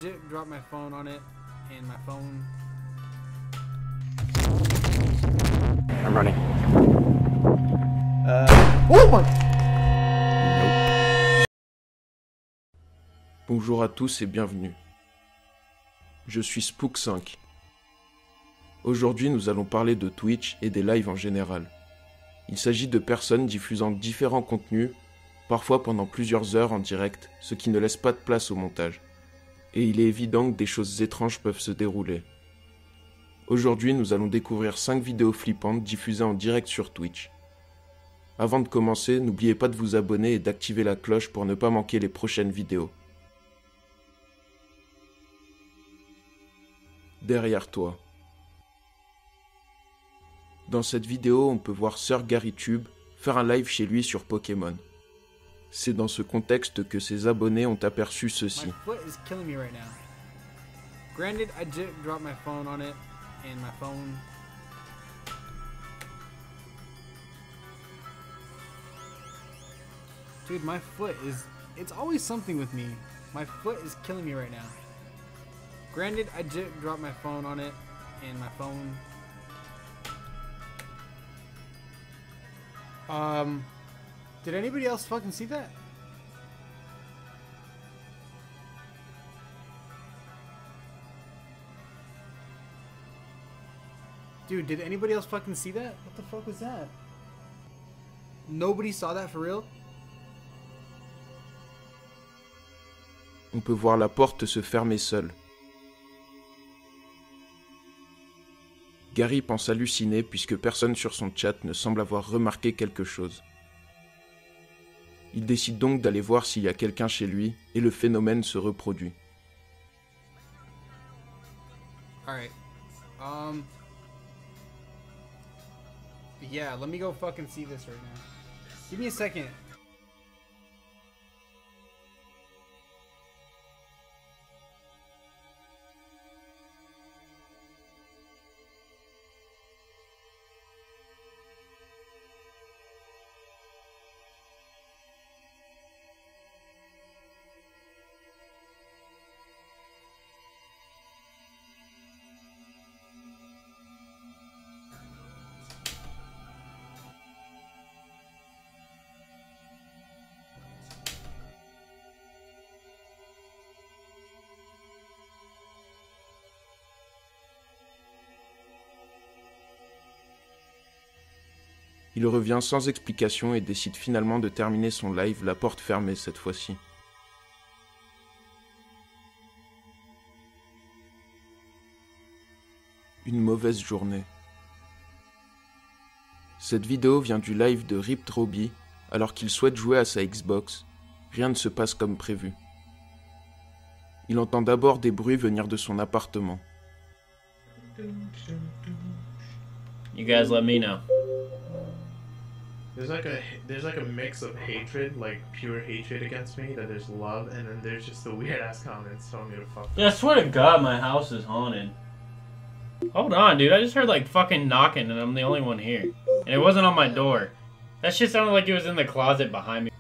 Drop my phone on it, and my phone. I'm running. Oh my! Bonjour à tous et bienvenue. Je suis Spook5. Aujourd'hui, nous allons parler de Twitch et des lives en général. Il s'agit de personnes diffusant différents contenus, parfois pendant plusieurs heures en direct, ce qui ne laisse pas de place au montage. Et il est évident que des choses étranges peuvent se dérouler. Aujourd'hui, nous allons découvrir 5 vidéos flippantes diffusées en direct sur Twitch. Avant de commencer, n'oubliez pas de vous abonner et d'activer la cloche pour ne pas manquer les prochaines vidéos. Derrière toi. Dans cette vidéo, on peut voir Sir GaryTube faire un live chez lui sur Pokémon. C'est dans ce contexte que ses abonnés ont aperçu ceci. My foot is killing me right now. Granted, I did drop my phone on it, and my phone. Dude, my foot is. It's always something with me. My foot is killing me right now. Granted, I did drop my phone on it, and my phone. Did anybody else fucking see that? Dude, did anybody else fucking see that? What the fuck was that? Nobody saw that for real? On peut voir la porte se fermer seule. Gary pense halluciner puisque personne sur son chat ne semble avoir remarqué quelque chose. Il décide donc d'aller voir s'il y a quelqu'un chez lui et le phénomène se reproduit. Alright. Yeah, let me go fucking see this right now. Give me a second. Il revient sans explication et décide finalement de terminer son live, la porte fermée cette fois-ci. Une mauvaise journée. Cette vidéo vient du live de Ripped Robbie, alors qu'il souhaite jouer à sa Xbox. Rien ne se passe comme prévu. Il entend d'abord des bruits venir de son appartement. You guys let me know. There's like a mix of hatred, like pure hatred against me, that there's love, and then there's just the weird ass comments telling me to fuck. Yeah, I swear to God, my house is haunted. Hold on, dude. I just heard like fucking knocking, and I'm the only one here. And it wasn't on my door. That shit sounded like it was in the closet behind me.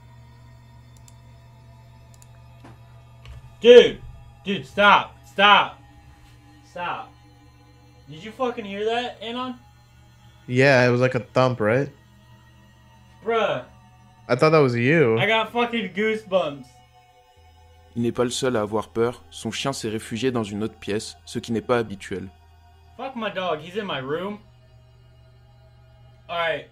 Dude! Dude, stop! Stop! Stop. Did you fucking hear that, Anon? Yeah, it was like a thump, right? Bruh. I thought that was you. I got fucking goosebumps. Il n'est pas le seul à avoir peur, son chien s'est réfugié dans une autre pièce, ce qui n'est pas habituel. Fuck my dog, he's in my room. Alright.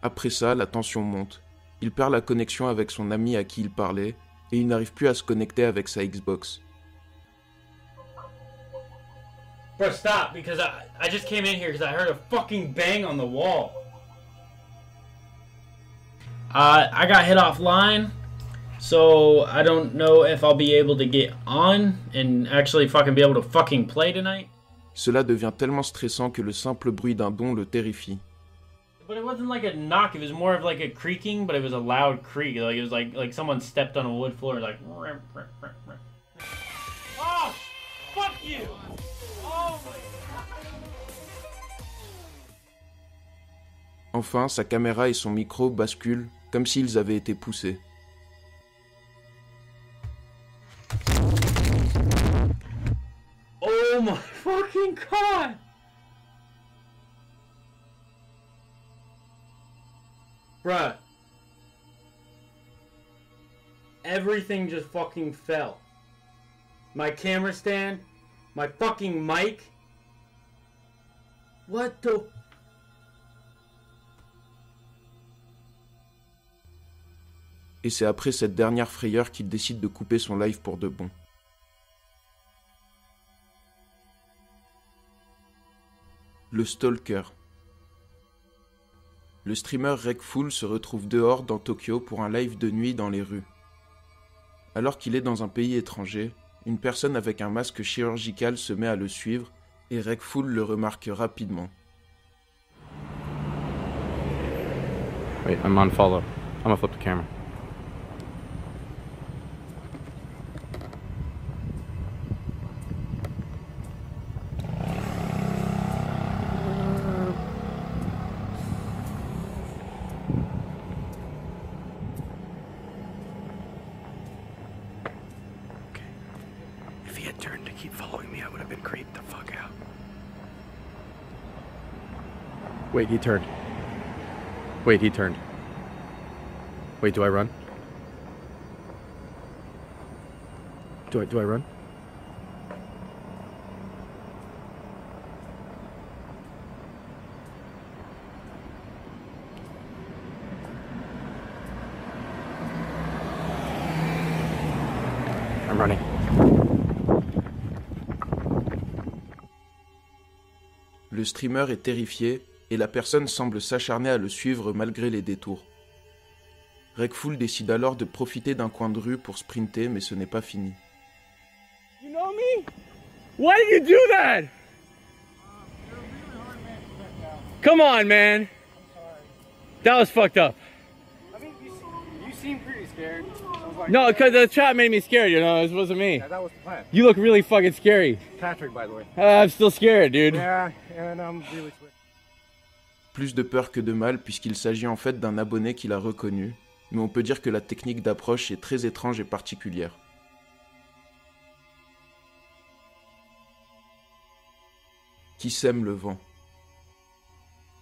Après ça, la tension monte. Il perd la connexion avec son ami à qui il parlait, et il n'arrive plus à se connecter avec sa Xbox. Bro, stop, because I just came in here because I heard a fucking bang on the wall. I got hit offline, so I don't know if I'll be able to get on and actually fucking be able to fucking play tonight. Cela devient tellement stressant que le simple bruit d'un don le terrifie. But it wasn't like a knock, it was more of like a creaking, but it was a loud creak. Like it was like someone stepped on a wood floor, like. Oh, fuck you! Oh my. Enfin, sa caméra et son micro basculent comme s'ils avaient été poussés. Oh my fucking god! Bruh. Everything just fucking fell. My camera stand, my fucking mic. What the... Et c'est après cette dernière frayeur qu'il décide de couper son live pour de bon. Le stalker. Le streamer Rekful se retrouve dehors dans Tokyo pour un live de nuit dans les rues. Alors qu'il est dans un pays étranger, une personne avec un masque chirurgical se met à le suivre et Rekful le remarque rapidement. Wait, I'm on follow. I'm gonna flip the camera. If he had turned to keep following me, I would have been creeped the fuck out. Wait, he turned. Wait, he turned. Wait, do I run? Do I run? I'm running. Le streamer est terrifié et la personne semble s'acharner à le suivre malgré les détours. Rekful décide alors de profiter d'un coin de rue pour sprinter, mais ce n'est pas fini. You know me? Why did you do that? Come on, man. That was fucked up. I mean, you seem pretty scared. I was like, No, because the trap made me scared, you know, it wasn't me. yeah, that was the plan. You look really fucking scary. Patrick, by the way. I'm still scared, dude. Yeah, and I'm really sweaty. Plus de peur que de mal puisqu'il s'agit en fait d'un abonné qu'il a reconnu, mais on peut dire que la technique d'approche est très étrange et particulière. Qui sème le vent?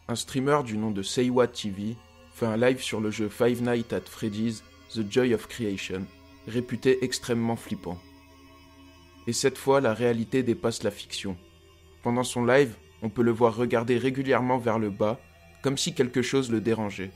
Un streamer du nom de Seiwa TV fait un live sur le jeu Five Nights at Freddy's The Joy of Creation, réputé extrêmement flippant. Et cette fois, la réalité dépasse la fiction. Pendant son live, on peut le voir regarder régulièrement vers le bas, comme si quelque chose le dérangeait.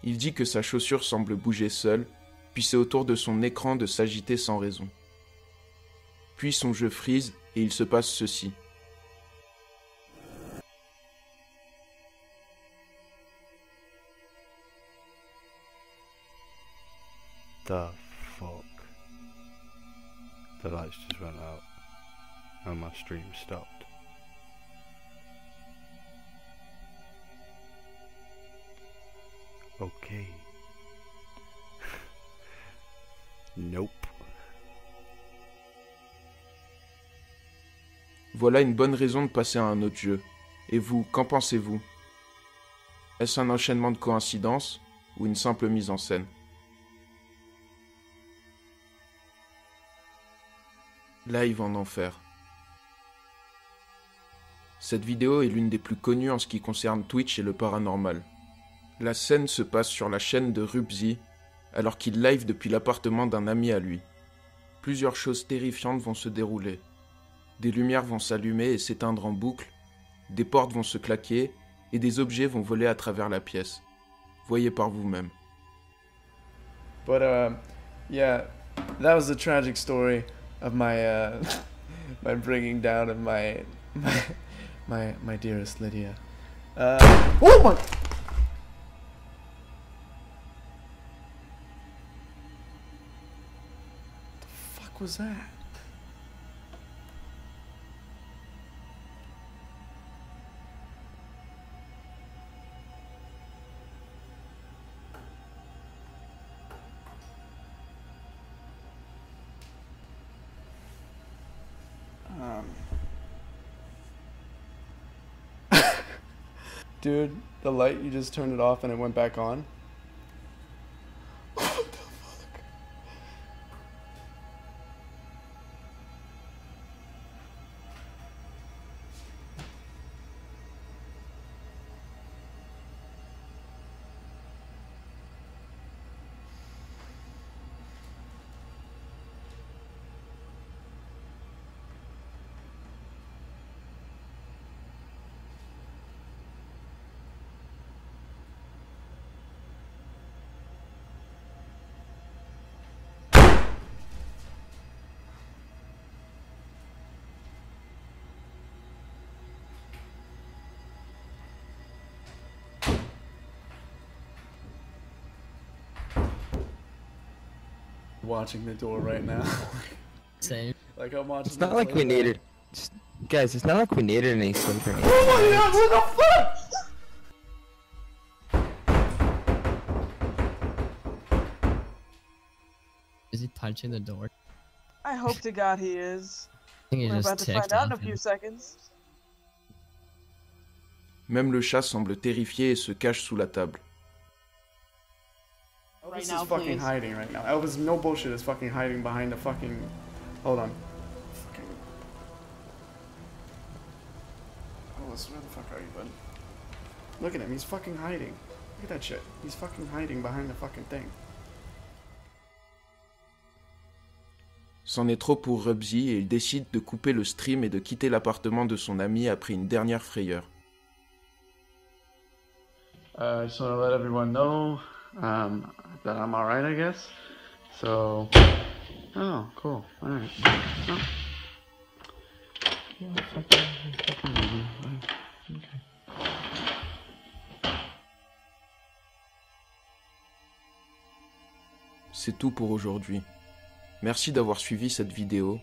Il dit que sa chaussure semble bouger seule, puis c'est au tour de son écran de s'agiter sans raison. Puis son jeu freeze et il se passe ceci. The fuck? The lights just went out and my stream stopped. Okay. Nope. Voilà une bonne raison de passer à un autre jeu. Et vous, qu'en pensez-vous? Est-ce un enchaînement de coïncidences ou une simple mise en scène? Live en enfer. Cette vidéo est l'une des plus connues en ce qui concerne Twitch et le paranormal. La scène se passe sur la chaîne de Rubzi, alors qu'il live depuis l'appartement d'un ami à lui. Plusieurs choses terrifiantes vont se dérouler. Des lumières vont s'allumer et s'éteindre en boucle, des portes vont se claquer et des objets vont voler à travers la pièce. Voyez par vous-même. But yeah, that was the tragic story of my my bringing down of my dearest Lydia. Oh my! The fuck was that? Dude, the light, you just turned it off and it went back on. What the fuck? Watching the door right now. Same. Like I'm watching. It's not like we needed, guys. It's not like we needed any sleeper. Oh my god! What the fuck? Is he punching the door? I hope to God he is. I think he We're just about to ticked find out in a off few him. seconds. Même le chat semble terrifié et se cache sous la table. Elvis is fucking hiding right now. Elvis, no bullshit, is fucking hiding behind the fucking... Hold on. Fucking... Elvis, where the fuck are you, bud? Look at him, he's fucking hiding. Look at that shit. He's fucking hiding behind the fucking thing. C'en est trop pour Rubsy et il décide de couper le stream et de quitter l'appartement de son ami après une dernière frayeur. I just want to let everyone know that I'm alright, I guess. So, oh, cool. Alright. Oh. Yeah, fucking okay. C'est tout pour aujourd'hui. Merci d'avoir suivi cette vidéo.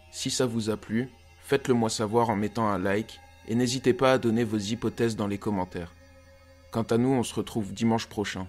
Si ça vous a plu, faites-le moi savoir en mettant un like et n'hésitez pas à donner vos hypothèses dans les commentaires. Quant à nous, on se retrouve dimanche prochain.